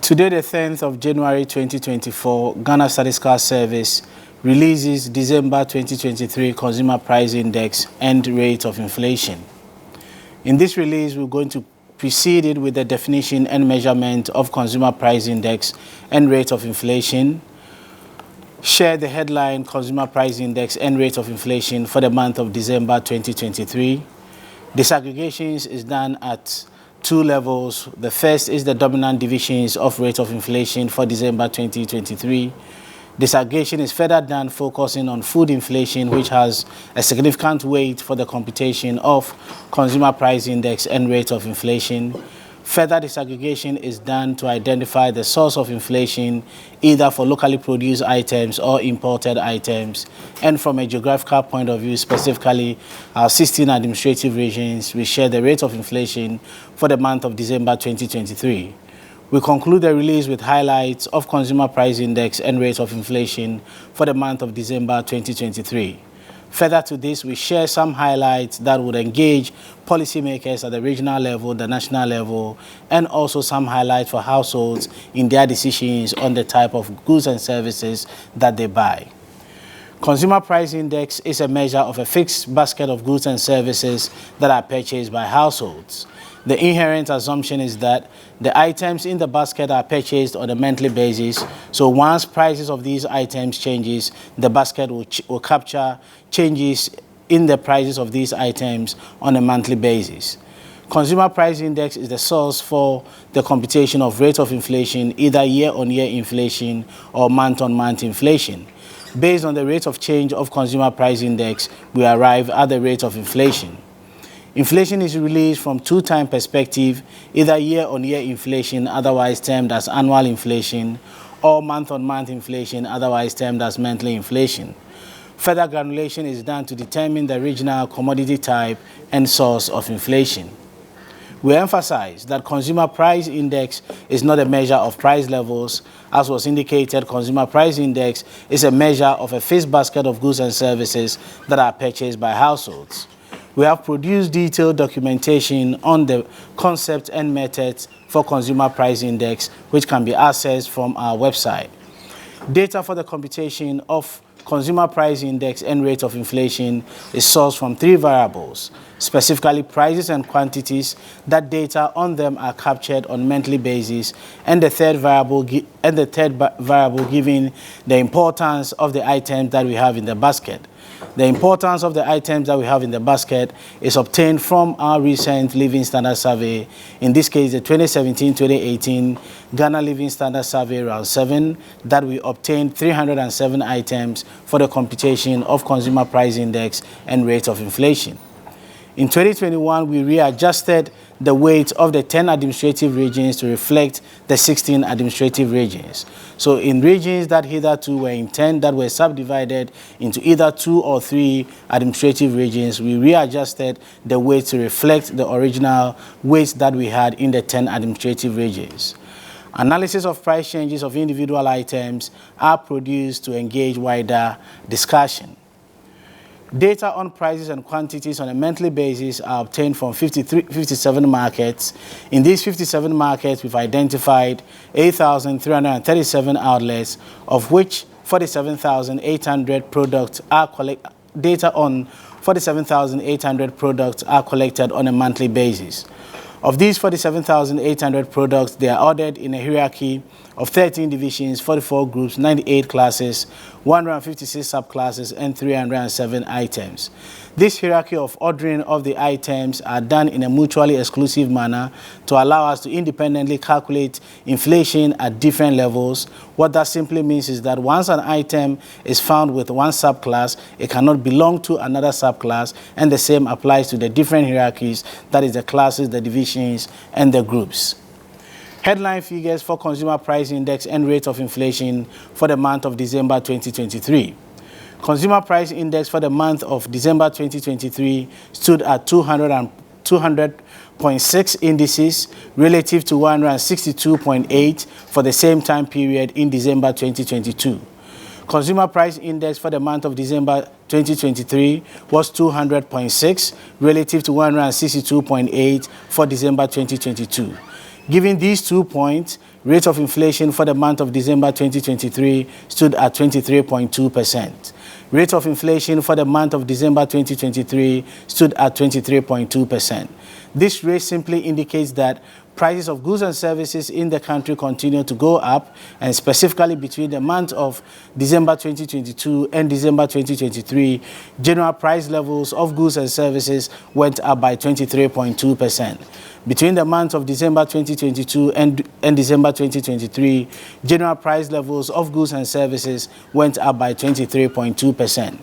Today, the 10th of January 2024, Ghana Statistical Service releases December 2023 Consumer Price Index and rate of inflation. In this release, we're going to precede it with the definition and measurement of Consumer Price Index and rate of inflation, share the headline Consumer Price Index and rate of inflation for the month of December 2023. Disaggregations is done at two levels. The first is the dominant divisions of rate of inflation for December 2023. Disaggregation is further done focusing on food inflation, which has a significant weight for the computation of consumer price index and rate of inflation. Further disaggregation is done to identify the source of inflation, either for locally produced items or imported items. And from a geographical point of view, specifically our 16 administrative regions, we share the rate of inflation for the month of December 2023. We conclude the release with highlights of consumer price index and rate of inflation for the month of December 2023. Further to this, we share some highlights that would engage policymakers at the regional level, the national level, and also some highlights for households in their decisions on the type of goods and services that they buy. Consumer Price Index is a measure of a fixed basket of goods and services that are purchased by households. The inherent assumption is that the items in the basket are purchased on a monthly basis, so once prices of these items changes, the basket will capture changes in the prices of these items on a monthly basis. Consumer Price Index is the source for the computation of rate of inflation, either year-on-year inflation or month-on-month inflation. Based on the rate of change of Consumer Price Index, we arrive at the rate of inflation. Inflation is released from two-time perspective, either year-on-year inflation, otherwise termed as annual inflation, or month-on-month inflation, otherwise termed as monthly inflation. Further granulation is done to determine the regional commodity type and source of inflation. We emphasize that Consumer Price Index is not a measure of price levels. As was indicated, Consumer Price Index is a measure of a fixed basket of goods and services that are purchased by households. We have produced detailed documentation on the concept and methods for Consumer Price Index, which can be accessed from our website. Data for the computation of Consumer Price Index and rate of inflation is sourced from three variables, specifically prices and quantities. That data on them are captured on a monthly basis, and the third variable giving the importance of the items that we have in the basket. The importance of the items that we have in the basket is obtained from our recent Living Standard Survey, in this case the 2017-2018 Ghana Living Standard Survey Round 7, that we obtained 307 items for the computation of Consumer Price Index and rate of inflation. In 2021, we readjusted the weight of the 10 administrative regions to reflect the 16 administrative regions. So in regions that hitherto were in 10 that were subdivided into either 2 or 3 administrative regions, we readjusted the weight to reflect the original weight that we had in the 10 administrative regions. Analysis of price changes of individual items are produced to engage wider discussion. Data on prices and quantities on a monthly basis are obtained from 57 markets. In these 57 markets, we've identified 8,337 outlets, of which 47,800 products are collected. Data on 47,800 products are collected on a monthly basis. Of these 47,800 products, they are ordered in a hierarchy of 13 divisions, 44 groups, 98 classes, 156 subclasses, and 307 items. This hierarchy of ordering of the items are done in a mutually exclusive manner to allow us to independently calculate inflation at different levels. What that simply means is that once an item is found with one subclass, it cannot belong to another subclass, and the same applies to the different hierarchies, that is the classes, the divisions, and the groups. Headline figures for Consumer Price Index and rate of inflation for the month of December 2023. Consumer Price Index for the month of December 2023 stood at 200.6 indices relative to 162.8 for the same time period in December 2022. Consumer Price Index for the month of December 2023 was 200.6 relative to 162.8 for December 2022. Given these 2 points, rate of inflation for the month of December 2023 stood at 23.2%. Rate of inflation for the month of December 2023 stood at 23.2%. This rate simply indicates that prices of goods and services in the country continue to go up, and specifically between the month of December 2022 and December 2023, general price levels of goods and services went up by 23.2%. Between the months of December 2022 and December 2023, general price levels of goods and services went up by 23.2%.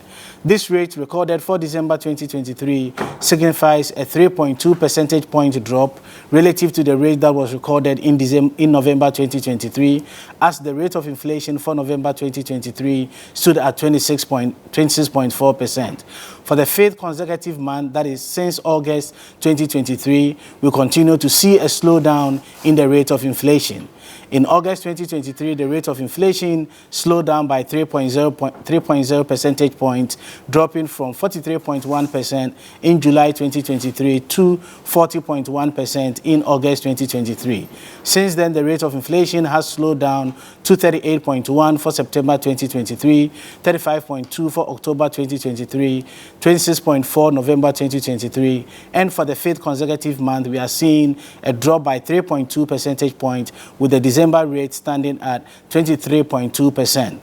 This rate recorded for December 2023 signifies a 3.2 percentage point drop relative to the rate that was recorded in November 2023, as the rate of inflation for November 2023 stood at 26.4%. For the 5th consecutive month, that is since August 2023, we continue to see a slowdown in the rate of inflation. In August 2023, the rate of inflation slowed down by 3.0 percentage points, dropping from 43.1% in July 2023 to 40.1% in August 2023. Since then, the rate of inflation has slowed down to 38.1 for September 2023, 35.2 for October 2023, 26.4 November 2023, and for the 5th consecutive month, we are seeing a drop by 3.2 percentage points, with the December rate standing at 23.2%.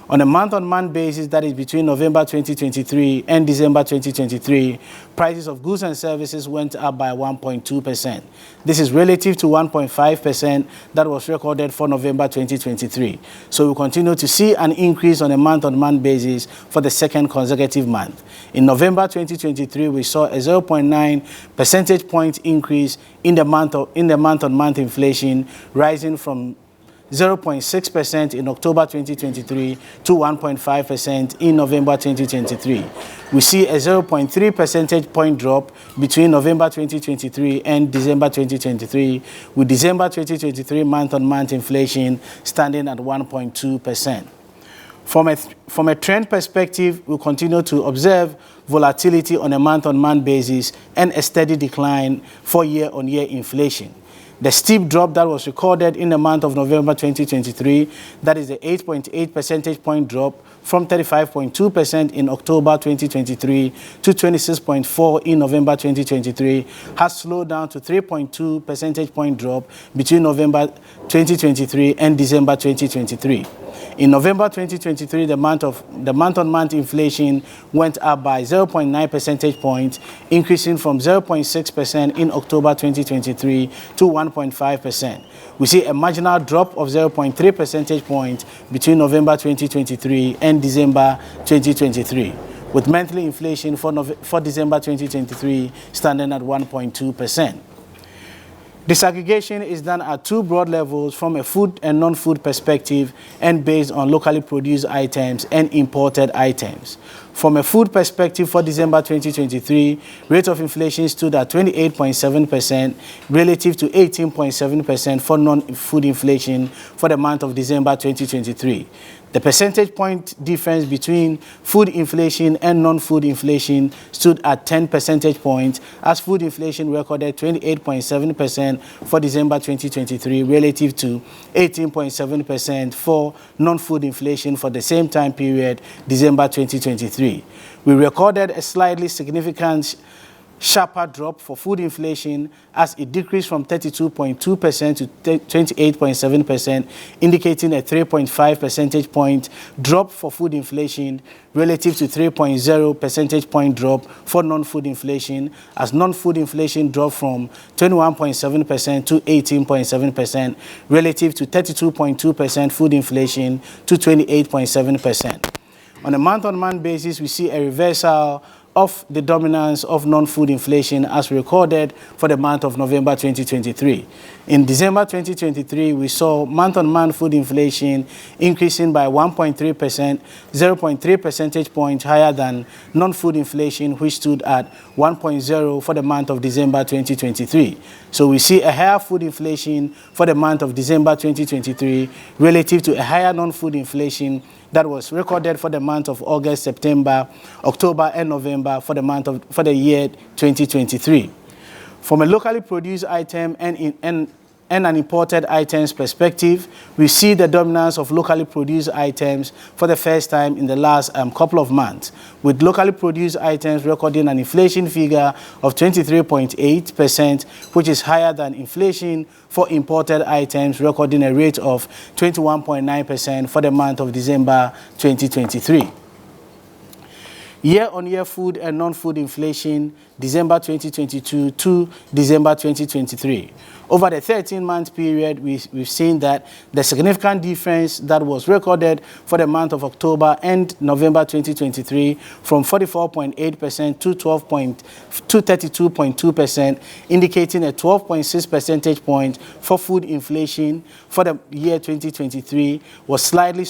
On a month-on-month basis, that is between November 2023 and December 2023, prices of goods and services went up by 1.2%. This is relative to 1.5% that was recorded for November 2023. So we continue to see an increase on a month-on-month basis for the 2nd consecutive month. In November 2023, we saw a 0.9 percentage point increase in the month-on-month inflation, rising from 0.6% in October 2023 to 1.5% in November 2023. We see a 0.3 percentage point drop between November 2023 and December 2023, with December 2023 month-on-month inflation standing at 1.2%. From a trend perspective, we continue to observe volatility on a month-on-month basis and a steady decline for year-on-year inflation. The steep drop that was recorded in the month of November 2023, that is the 8.8 percentage point drop from 35.2% in October 2023 to 26.4% in November 2023, has slowed down to 3.2 percentage point drop between November 2023 and December 2023. In November 2023, the month-on-month inflation went up by 0.9 percentage points, increasing from 0.6% in October 2023 to 1.5%. We see a marginal drop of 0.3 percentage points between November 2023 and December 2023, with monthly inflation for December 2023 standing at 1.2%. Disaggregation is done at 2 broad levels, from a food and non-food perspective and based on locally produced items and imported items. From a food perspective, for December 2023, rate of inflation stood at 28.7% relative to 18.7% for non-food inflation for the month of December 2023. The percentage point difference between food inflation and non-food inflation stood at 10 percentage points, as food inflation recorded 28.7% for December 2023 relative to 18.7% for non-food inflation for the same time period, December 2023. We recorded a slightly significant sharper drop for food inflation, as it decreased from 32.2% to 28.7%, indicating a 3.5 percentage point drop for food inflation relative to 3.0 percentage point drop for non-food inflation, as non-food inflation dropped from 21.7% to 18.7% relative to 32.2% food inflation to 28.7%. On a month-on-month basis, we see a reversal of the dominance of non-food inflation as recorded for the month of November 2023. In December 2023, we saw month-on-month food inflation increasing by 1.3%, 0.3 percentage points higher than non-food inflation, which stood at 1.0 for the month of December 2023. So we see a higher food inflation for the month of December 2023 relative to a higher non-food inflation that was recorded for the month of August, September, October, and November for the year 2023. From a locally produced item and and an imported items perspective, we see the dominance of locally produced items for the first time in the last couple of months, with locally produced items recording an inflation figure of 23.8%, which is higher than inflation for imported items, recording a rate of 21.9% for the month of December 2023. Year-on-year food and non-food inflation, December 2022 to December 2023. Over the 13-month period, we've seen that the significant difference that was recorded for the month of October and November 2023 from 44.8% to 32.2%, indicating a 12.6 percentage point for food inflation for the year 2023, was slightly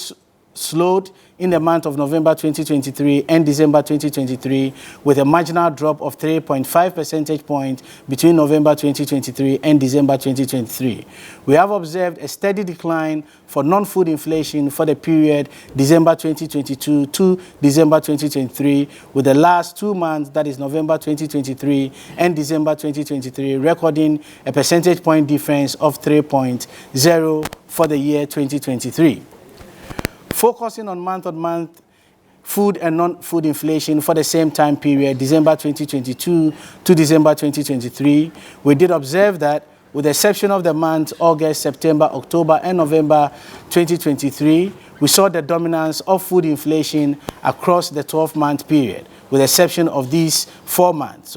slowed in the month of November 2023 and December 2023, with a marginal drop of 3.5 percentage points between November 2023 and December 2023. We have observed a steady decline for non-food inflation for the period December 2022 to December 2023, with the last 2 months, that is November 2023 and December 2023, recording a percentage point difference of 3.0 for the year 2023. Focusing on month-on-month food and non-food inflation for the same time period, December 2022 to December 2023, we did observe that, with the exception of the months August, September, October, and November 2023, we saw the dominance of food inflation across the 12-month period, with the exception of these 4 months.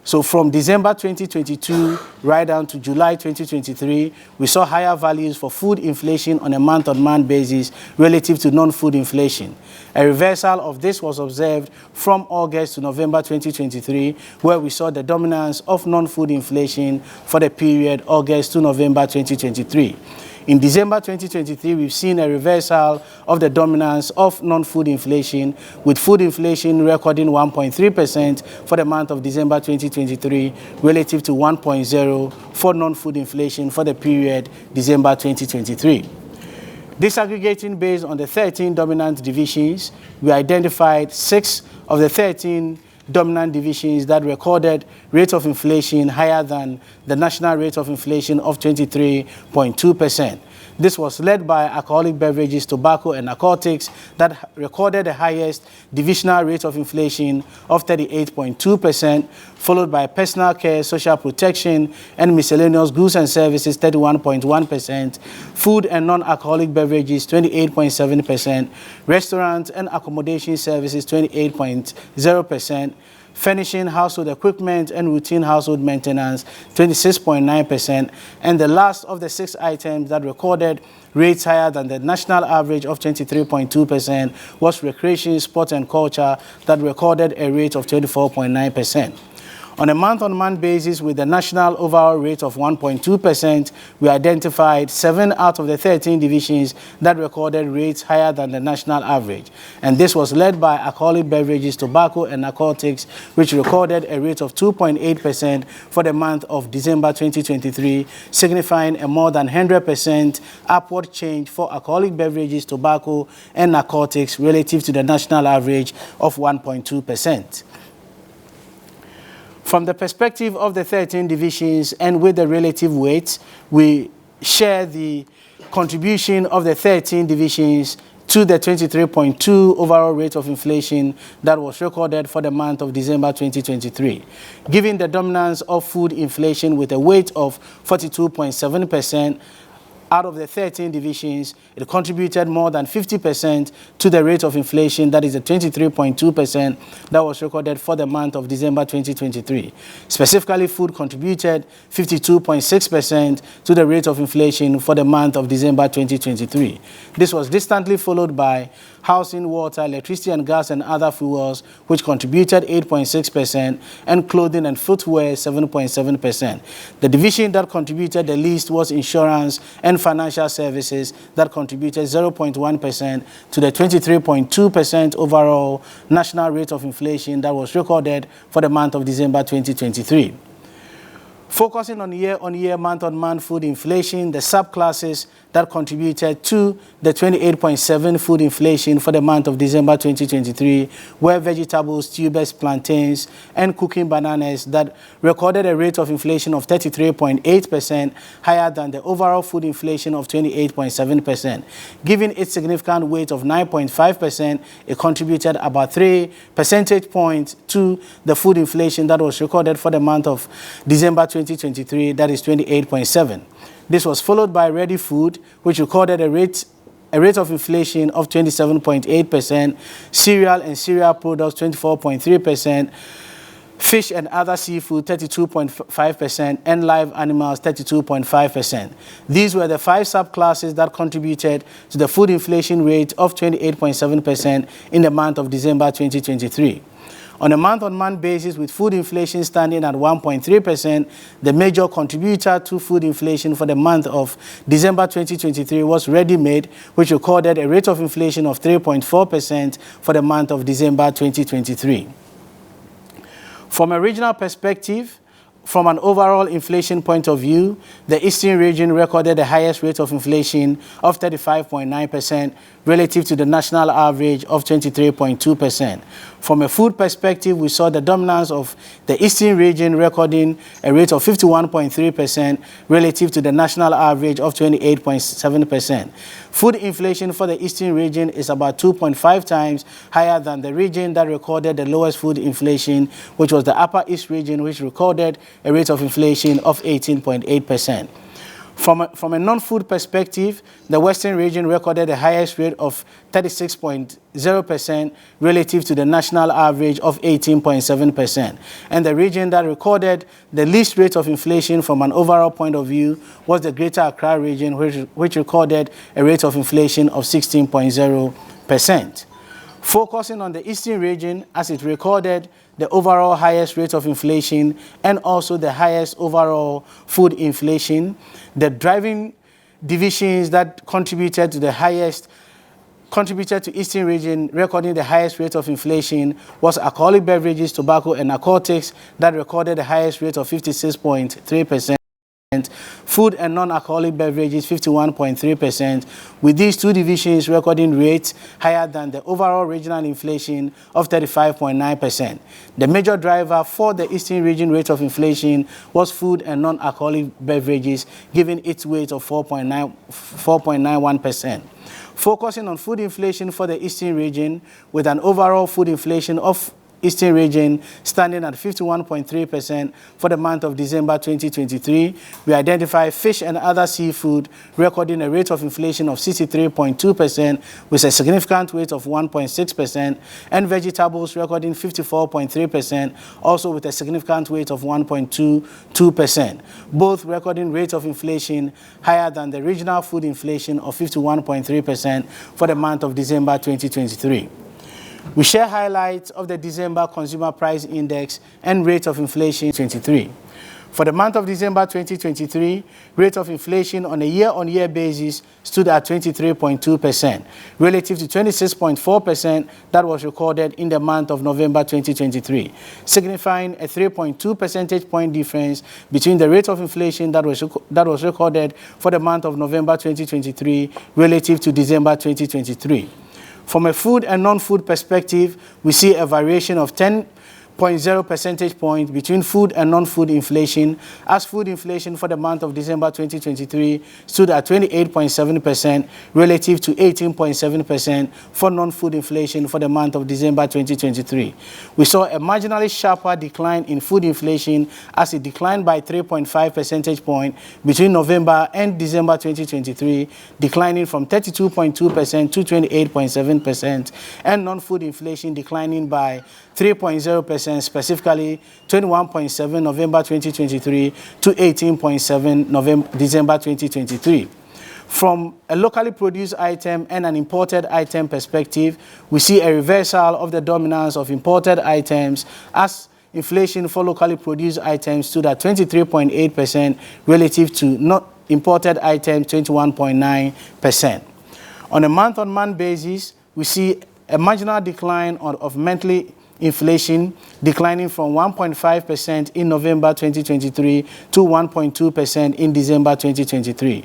So from December 2022 right down to July 2023, we saw higher values for food inflation on a month-on-month basis relative to non-food inflation. A reversal of this was observed from August to November 2023, where we saw the dominance of non-food inflation for the period August to November 2023. In December 2023, we've seen a reversal of the dominance of non-food inflation, with food inflation recording 1.3% for the month of December 2023 relative to 1.0% for non-food inflation for the period December 2023. Disaggregating based on the 13 dominant divisions, we identified 6 of the 13 dominant divisions that recorded rate of inflation higher than the national rate of inflation of 23.2%. This was led by alcoholic beverages, tobacco, and narcotics that recorded the highest divisional rate of inflation of 38.2%, followed by personal care, social protection, and miscellaneous goods and services, 31.1%, food and non-alcoholic beverages, 28.7%, restaurants and accommodation services, 28.0%, furnishing, household equipment, and routine household maintenance, 26.9%, and the last of the 6 items that recorded rates higher than the national average of 23.2% was recreation, sports, and culture, that recorded a rate of 24.9%. On a month-on-month basis, with the national overall rate of 1.2%, we identified 7 out of the 13 divisions that recorded rates higher than the national average. And this was led by alcoholic beverages, tobacco, and narcotics, which recorded a rate of 2.8% for the month of December 2023, signifying a more than 100% upward change for alcoholic beverages, tobacco, and narcotics relative to the national average of 1.2%. From the perspective of the 13 divisions and with the relative weights, we share the contribution of the 13 divisions to the 23.2 overall rate of inflation that was recorded for the month of December 2023. Given the dominance of food inflation with a weight of 42.7%, out of the 13 divisions, it contributed more than 50% to the rate of inflation, that is the 23.2% that was recorded for the month of December 2023. Specifically, food contributed 52.6% to the rate of inflation for the month of December 2023. This was distantly followed by housing, water, electricity and gas and other fuels, which contributed 8.6%, and clothing and footwear 7.7%. The division that contributed the least was insurance and financial services, that contributed 0.1% to the 23.2% overall national rate of inflation that was recorded for the month of December 2023. Focusing on year-on-year, month-on-month food inflation, the subclasses that contributed to the 28.7 food inflation for the month of December 2023 were vegetables, tubers, plantains, and cooking bananas that recorded a rate of inflation of 33.8%, higher than the overall food inflation of 28.7%. Given its significant weight of 9.5%, it contributed about 3 percentage points to the food inflation that was recorded for the month of December 2023, that is 28.7. This was followed by ready food, which recorded a rate of inflation of 27.8%, cereal and cereal products 24.3%, fish and other seafood 32.5%, and live animals 32.5%. These were the 5 subclasses that contributed to the food inflation rate of 28.7% in the month of December 2023. On a month-on-month basis, with food inflation standing at 1.3%, the major contributor to food inflation for the month of December 2023 was ready-made, which recorded a rate of inflation of 3.4% for the month of December 2023. From a regional perspective, from an overall inflation point of view, the Eastern region recorded the highest rate of inflation of 35.9% relative to the national average of 23.2%. From a food perspective, we saw the dominance of the Eastern region recording a rate of 51.3% relative to the national average of 28.7%. Food inflation for the Eastern region is about 2.5 times higher than the region that recorded the lowest food inflation, which was the Upper East region, which recorded a rate of inflation of 18.8%. From a non-food perspective, the Western region recorded the highest rate of 36.0% relative to the national average of 18.7%. And the region that recorded the least rate of inflation from an overall point of view was the Greater Accra region, which recorded a rate of inflation of 16.0%. Focusing on the Eastern region, as it recorded the overall highest rate of inflation and also the highest overall food inflation, the driving divisions that contributed to Eastern region recording the highest rate of inflation was alcoholic beverages, tobacco, and narcotics that recorded the highest rate of 56.3%. Food and non-alcoholic beverages 51.3%, with these 2 divisions recording rates higher than the overall regional inflation of 35.9%. The major driver for the Eastern region rate of inflation was food and non-alcoholic beverages, giving its weight of 4.91%. Focusing on food inflation for the Eastern region, with an overall food inflation of Eastern region standing at 51.3% for the month of December 2023. We identify fish and other seafood recording a rate of inflation of 63.2% with a significant weight of 1.6%, and vegetables recording 54.3%, also with a significant weight of 1.22%, both recording rates of inflation higher than the regional food inflation of 51.3% for the month of December 2023. We share highlights of the December Consumer Price Index and rate of inflation 2023. For the month of December 2023, rate of inflation on a year-on-year basis stood at 23.2%, relative to 26.4% that was recorded in the month of November 2023, signifying a 3.2 percentage point difference between the rate of inflation that was recorded for the month of November 2023 relative to December 2023. From a food and non-food perspective, we see a variation of 10.0 percentage points between food and non-food inflation, as food inflation for the month of December 2023 stood at 28.7% relative to 18.7% for non-food inflation for the month of December 2023. We saw a marginally sharper decline in food inflation, as it declined by 3.5 percentage points between November and December 2023, declining from 32.2% to 28.7%, and non-food inflation declining by 3.0%, specifically 21.7 November 2023 to 18.7 December 2023. From a locally produced item and an imported item perspective, we see a reversal of the dominance of imported items, as inflation for locally produced items stood at 23.8% relative to not imported items 21.9%. On a month-on-month basis, we see a marginal decline of monthly inflation, declining from 1.5% in November 2023 to 1.2% in December 2023.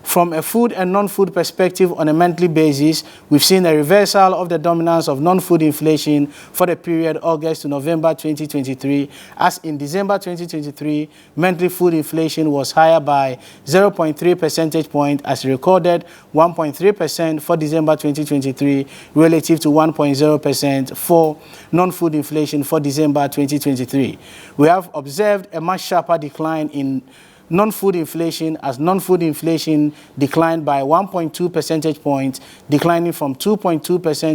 From a food and non-food perspective on a monthly basis, we've seen a reversal of the dominance of non-food inflation for the period August to November 2023, as in December 2023, monthly food inflation was higher by 0.3 percentage point as recorded 1.3% for December 2023 relative to 1.0% for non-food inflation for December 2023. We have observed a much sharper decline in non-food inflation, as non-food inflation declined by 1.2 percentage points, declining from 2.2%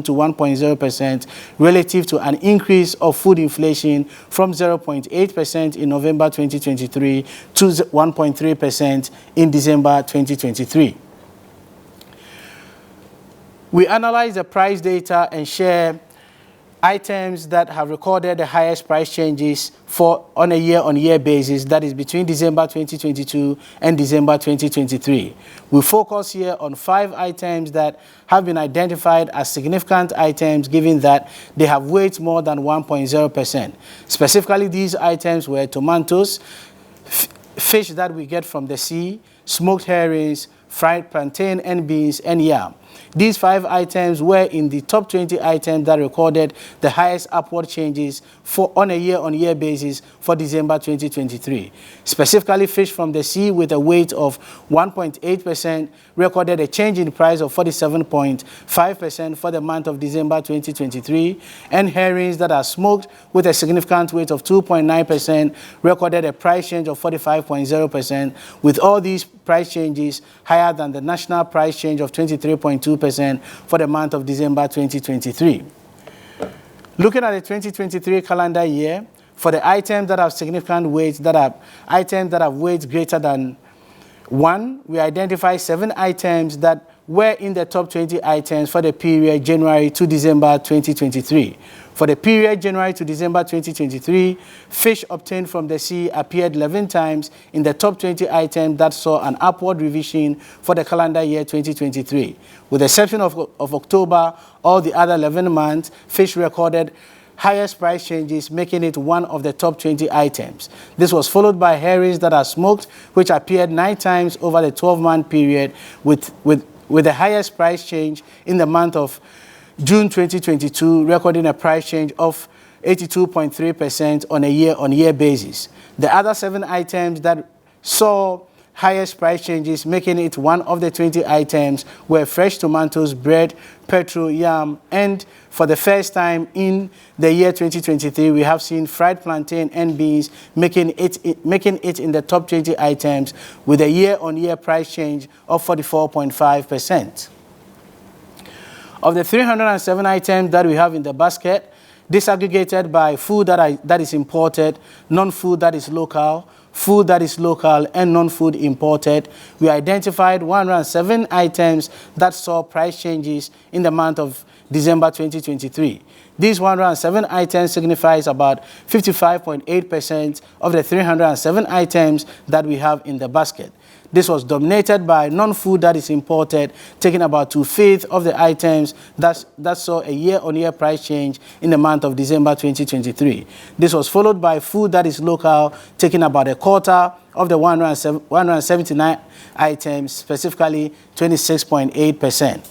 to 1.0% relative to an increase of food inflation from 0.8% in November 2023 to 1.3% in December 2023. We analyze the price data and share items that have recorded the highest price changes on a year-on-year basis, that is between December 2022 and December 2023. We focus here on 5 items that have been identified as significant items given that they have weight more than 1.0%. Specifically, these items were tomatoes, fish that we get from the sea, smoked herrings, fried plantain and beans, and yam. These 5 items were in the top 20 items that recorded the highest upward changes on a year-on-year basis for December 2023. Specifically, fish from the sea with a weight of 1.8% recorded a change in price of 47.5% for the month of December 2023, and herrings that are smoked with a significant weight of 2.9% recorded a price change of 45.0%, with all these price changes higher than the national price change of 23.2% for the month of December 2023. Looking at the 2023 calendar year, for the items that have significant weights, items that have weights greater than 1, we identify 7 items that were in the top 20 items for the period January to December 2023. For the period January to December 2023, fish obtained from the sea appeared 11 times in the top 20 items that saw an upward revision for the calendar year 2023. With the exception of October, all the other 11 months, fish recorded highest price changes, making it one of the top 20 items. This was followed by herrings that are smoked, which appeared 9 times over the 12-month period, with the highest price change in the month of June 2022, recording a price change of 82.3% on a year-on-year basis. The other 7 items that saw highest price changes, making it one of the 20 items, were fresh tomatoes, bread, petrol, yam, and for the first time in the year 2023, we have seen fried plantain and beans, making it in the top 20 items with a year-on-year price change of 44.5%. Of the 307 items that we have in the basket, disaggregated by food that is imported, non-food that is local, food that is local, and non-food imported, we identified 107 items that saw price changes in the month of December 2023. These 107 items signifies about 55.8% of the 307 items that we have in the basket. This was dominated by non-food that is imported, taking about 2/5 of the items that saw a year-on-year price change in the month of December 2023. This was followed by food that is local, taking about 1/4 of the 179 items, specifically 26.8%.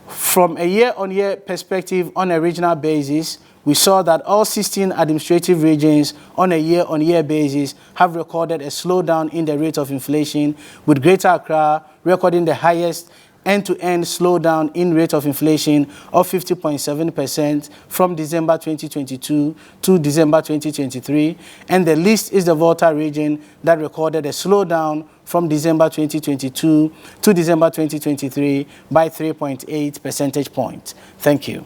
From a year-on-year perspective on a regional basis, we saw that all 16 administrative regions on a year-on-year basis have recorded a slowdown in the rate of inflation, with Greater Accra recording the highest end-to-end slowdown in rate of inflation of 50.7% from December 2022 to December 2023, and the least is the Volta region that recorded a slowdown from December 2022 to December 2023 by 3.8 percentage points. Thank you.